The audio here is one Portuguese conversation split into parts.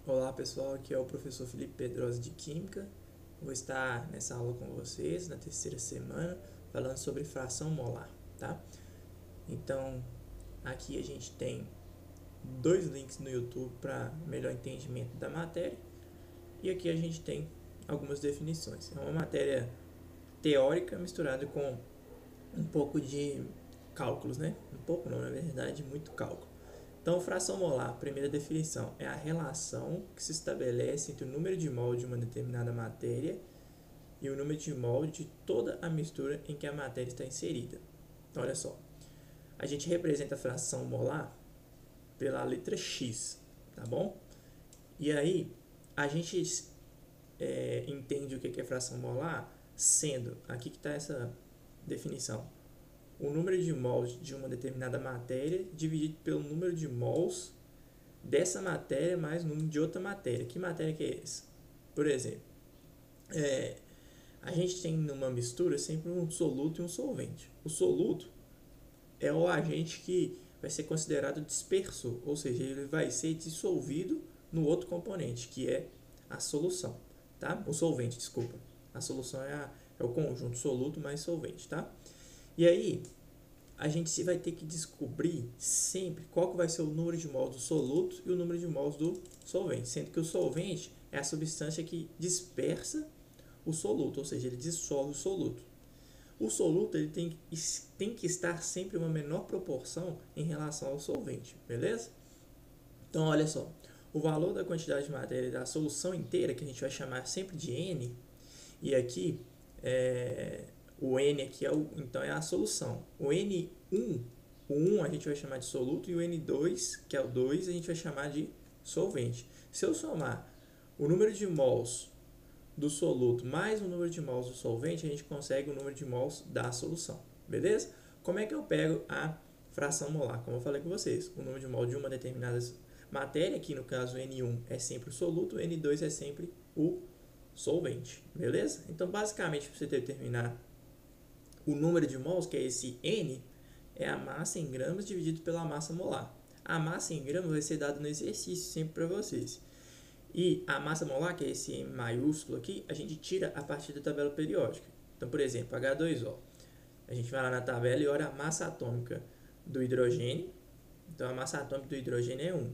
Olá pessoal, aqui é o professor Felipe Pedrosa de Química. Vou estar nessa aula com vocês na terceira semana, falando sobre fração molar, tá? Então, aqui a gente tem dois links no YouTube para melhor entendimento da matéria e aqui a gente tem algumas definições. É uma matéria teórica misturada com um pouco de cálculos, né? Um pouco não, na verdade, muito cálculo. Então, fração molar, primeira definição, é a relação que se estabelece entre o número de mol de uma determinada matéria e o número de mol de toda a mistura em que a matéria está inserida. Então, olha só, a gente representa a fração molar pela letra X, tá bom? E aí, a gente entende o que é fração molar sendo, aqui que está essa definição, o número de mols de uma determinada matéria dividido pelo número de mols dessa matéria mais o número de outra matéria. Que matéria que é essa? Por exemplo, a gente tem numa mistura sempre um soluto e um solvente. O soluto é o agente que vai ser considerado dispersor, ou seja, ele vai ser dissolvido no outro componente, que é a solução, tá? O solvente, desculpa. A solução é o conjunto soluto mais solvente, tá? E aí, a gente vai ter que descobrir sempre qual que vai ser o número de mols do soluto e o número de mols do solvente, sendo que o solvente é a substância que dispersa o soluto, ou seja, ele dissolve o soluto. O soluto ele tem que estar sempre em uma menor proporção em relação ao solvente, beleza? Então, olha só, o valor da quantidade de matéria da solução inteira, que a gente vai chamar sempre de N, e aqui o N aqui então é a solução. O N1, o 1 a gente vai chamar de soluto e o N2, que é o 2, a gente vai chamar de solvente. Se eu somar o número de mols do soluto mais o número de mols do solvente, a gente consegue o número de mols da solução, beleza? Como é que eu pego a fração molar? Como eu falei com vocês, o número de mols de uma determinada matéria, aqui no caso N1 é sempre o soluto, N2 é sempre o solvente, beleza? Então, basicamente, para você determinar o número de mols, que é esse N, é a massa em gramas dividido pela massa molar. A massa em gramas vai ser dada no exercício sempre para vocês. E a massa molar, que é esse M maiúsculo aqui, a gente tira a partir da tabela periódica. Então, por exemplo, H2O. A gente vai lá na tabela e olha a massa atômica do hidrogênio. Então, a massa atômica do hidrogênio é 1.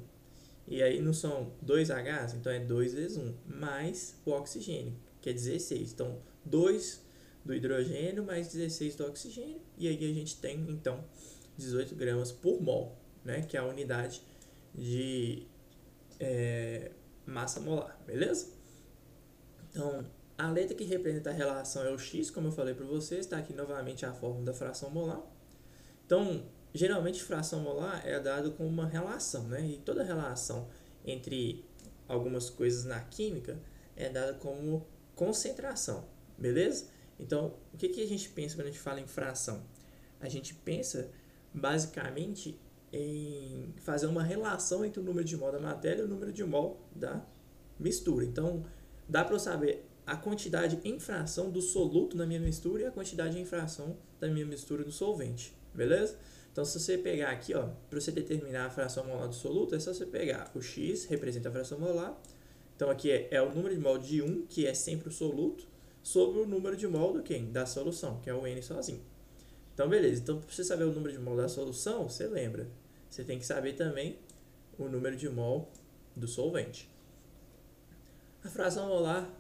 E aí não são 2 Hs, então é 2 vezes 1, mais o oxigênio, que é 16. Então, 2 do hidrogênio mais 16 do oxigênio. E aí a gente tem, então, 18 gramas por mol, né, que é a unidade de massa molar, beleza? Então, a letra que representa a relação é o X, como eu falei para vocês, está aqui novamente a fórmula da fração molar. Então, geralmente fração molar é dado com uma relação, né? E toda relação entre algumas coisas na química é dada como concentração, beleza? Então, o que a gente pensa quando a gente fala em fração? A gente pensa basicamente em fazer uma relação entre o número de mol da matéria e o número de mol da mistura. Então, dá para eu saber a quantidade em fração do soluto na minha mistura e a quantidade em fração da minha mistura do solvente, beleza? Então, se você pegar aqui, ó, para você determinar a fração molar do soluto, é só você pegar o X, representa a fração molar. Então, aqui é o número de mol de 1, que é sempre o soluto, sobre o número de mol do quem? Da solução, que é o N sozinho. Então, beleza. Então, para você saber o número de mol da solução, você lembra. Você tem que saber também o número de mol do solvente. A fração molar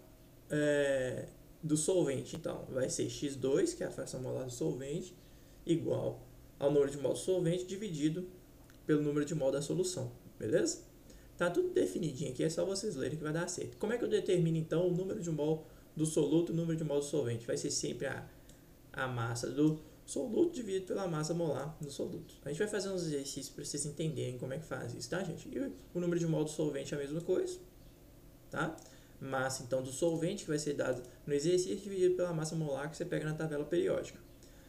do solvente, então, vai ser X2, que é a fração molar do solvente, igual ao número de mol do solvente dividido pelo número de mol da solução, beleza? Tá tudo definidinho aqui, é só vocês lerem que vai dar certo. Como é que eu determino, então, o número de mol do soluto e o número de mol do solvente? Vai ser sempre a massa do soluto dividido pela massa molar do soluto. A gente vai fazer uns exercícios para vocês entenderem como é que faz isso, tá, gente? E o número de mol do solvente é a mesma coisa, tá? Massa, então, do solvente, que vai ser dado no exercício, dividido pela massa molar que você pega na tabela periódica.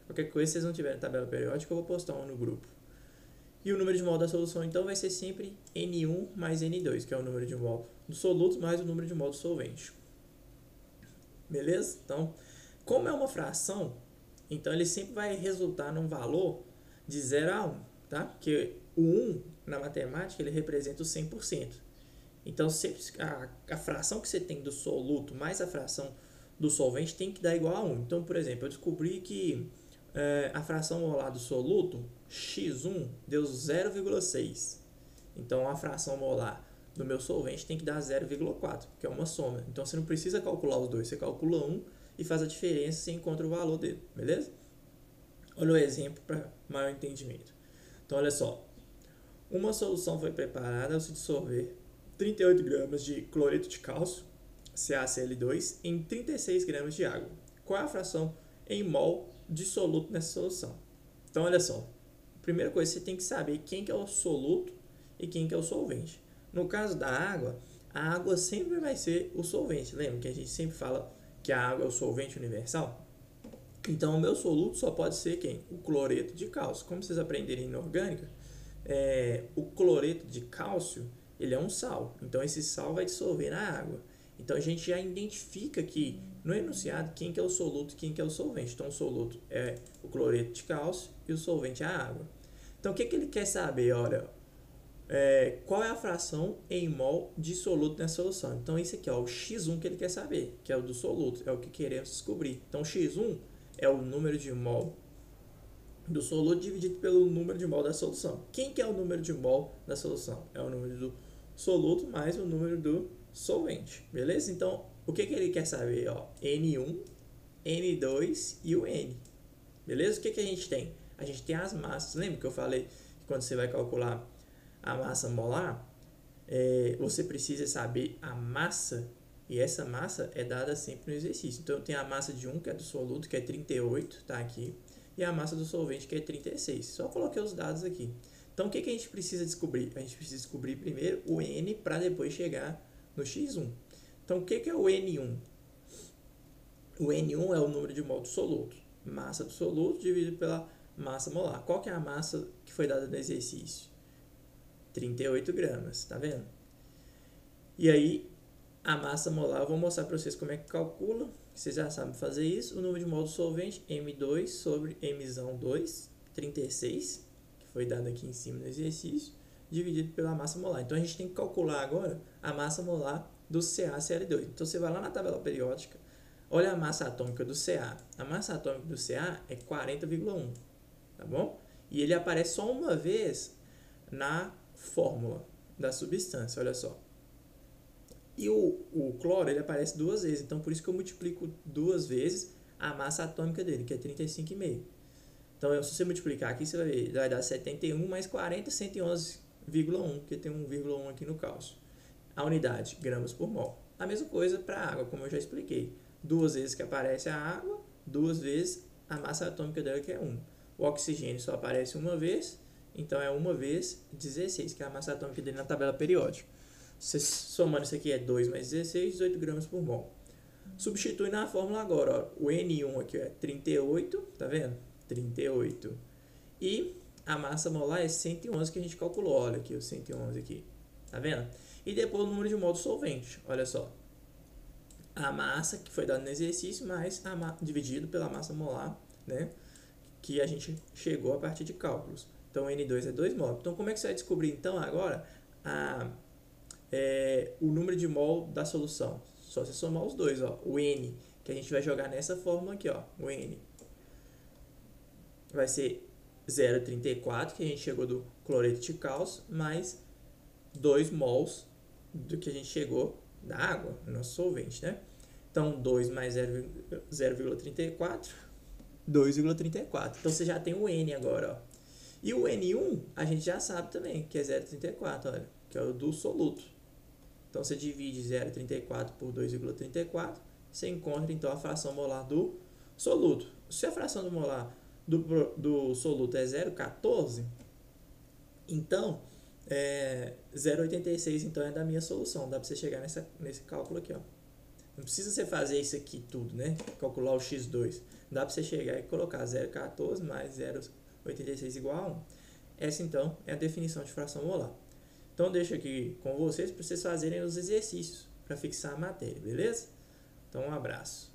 Qualquer coisa, se vocês não tiverem tabela periódica, eu vou postar um no grupo. E o número de mol da solução, então, vai ser sempre N1 mais N2, que é o número de mol do soluto mais o número de mol do solvente. Beleza? Então, como é uma fração, então ele sempre vai resultar num valor de 0 a 1, tá? Porque o 1, na matemática, ele representa o 100%. Então, sempre a fração que você tem do soluto mais a fração do solvente tem que dar igual a 1. Então, por exemplo, eu descobri que a fração molar do soluto, x1, deu 0,6. Então, a fração molar do meu solvente tem que dar 0,4, que é uma soma. Então, você não precisa calcular os dois, você calcula um e faz a diferença e encontra o valor dele, beleza? Olha o exemplo para maior entendimento. Então, olha só. Uma solução foi preparada ao se dissolver 38 gramas de cloreto de cálcio, CaCl2, em 36 gramas de água. Qual é a fração em mol de soluto nessa solução? Então, olha só. Primeira coisa, você tem que saber quem que é o soluto e quem que é o solvente. No caso da água, a água sempre vai ser o solvente. Lembra que a gente sempre fala que a água é o solvente universal? Então, o meu soluto só pode ser quem? O cloreto de cálcio. Como vocês aprenderem em orgânica, o cloreto de cálcio ele é um sal. Então, esse sal vai dissolver na água. Então, a gente já identifica aqui no enunciado quem que é o soluto e quem que é o solvente. Então, o soluto é o cloreto de cálcio e o solvente é a água. Então, o que ele quer saber? Olha, qual é a fração em mol de soluto nessa solução? Então, isso aqui é o x1 que ele quer saber, que é o do soluto, é o que queremos descobrir. Então, x1 é o número de mol do soluto dividido pelo número de mol da solução. Quem que é o número de mol da solução? É o número do soluto mais o número do solvente, beleza? Então, o que ele quer saber? Ó, N1, N2 e o N, beleza? O que a gente tem? A gente tem as massas. Lembra que eu falei que quando você vai calcular a massa molar, você precisa saber a massa, e essa massa é dada sempre no exercício. Então, eu tenho a massa de 1, que é do soluto, que é 38, tá aqui, e a massa do solvente, que é 36. Só coloquei os dados aqui. Então, o que a gente precisa descobrir? A gente precisa descobrir primeiro o N para depois chegar no X1. Então, o que é o N1? O N1 é o número de mol do soluto. Massa do soluto dividido pela massa molar. Qual que é a massa que foi dada no exercício? 38 gramas, tá vendo? E aí, a massa molar, eu vou mostrar para vocês como é que calcula. Vocês já sabem fazer isso. O número de mol do solvente, M2 sobre M2, 36, que foi dado aqui em cima no exercício, dividido pela massa molar. Então, a gente tem que calcular agora a massa molar do CaCl2. Então, você vai lá na tabela periódica, olha a massa atômica do Ca. A massa atômica do Ca é 40,1, tá bom? E ele aparece só uma vez na fórmula da substância, olha só. E o cloro, ele aparece duas vezes, então por isso que eu multiplico duas vezes a massa atômica dele, que é 35,5. Então, se você multiplicar aqui, você vai ver, vai dar 71 mais 40, 111,1, porque tem um 1,1 aqui no cálcio. A unidade, gramas por mol. A mesma coisa para a água, como eu já expliquei. Duas vezes que aparece a água, duas vezes a massa atômica dela, que é 1. O oxigênio só aparece uma vez, então é 1 vezes 16, que é a massa atômica dele na tabela periódica. Você somando isso aqui é 2 mais 16, 18 gramas por mol. Substitui na fórmula agora, ó, o N1 aqui é 38, tá vendo? 38. E a massa molar é 111 que a gente calculou, olha aqui o 111 aqui, tá vendo? E depois o número de mol do solvente, olha só. A massa que foi dada no exercício mais dividido pela massa molar, né? Que a gente chegou a partir de cálculos. Então, N2 é 2 mol. Então, como é que você vai descobrir, então, agora o número de mol da solução? Só você somar os dois, ó. O N, que a gente vai jogar nessa fórmula aqui, ó. O N vai ser 0,34, que a gente chegou do cloreto de cálcio, mais 2 mols do que a gente chegou da água, no nosso solvente, né? Então, 2 mais 0,34, 2,34. Então, você já tem o N agora, ó. E o N1, a gente já sabe também, que é 0,34, olha, que é o do soluto. Então, você divide 0,34 por 2,34, você encontra, então, a fração molar do soluto. Se a fração do molar do soluto é 0,14, então, 0,86, então, é da minha solução. Dá para você chegar nesse cálculo aqui, ó. Não precisa você fazer isso aqui tudo, né? Calcular o x2. Dá para você chegar e colocar 0,14 mais 0,86 igual a 1. Essa, então, é a definição de fração molar. Então, eu deixo aqui com vocês para vocês fazerem os exercícios para fixar a matéria, beleza? Então, um abraço.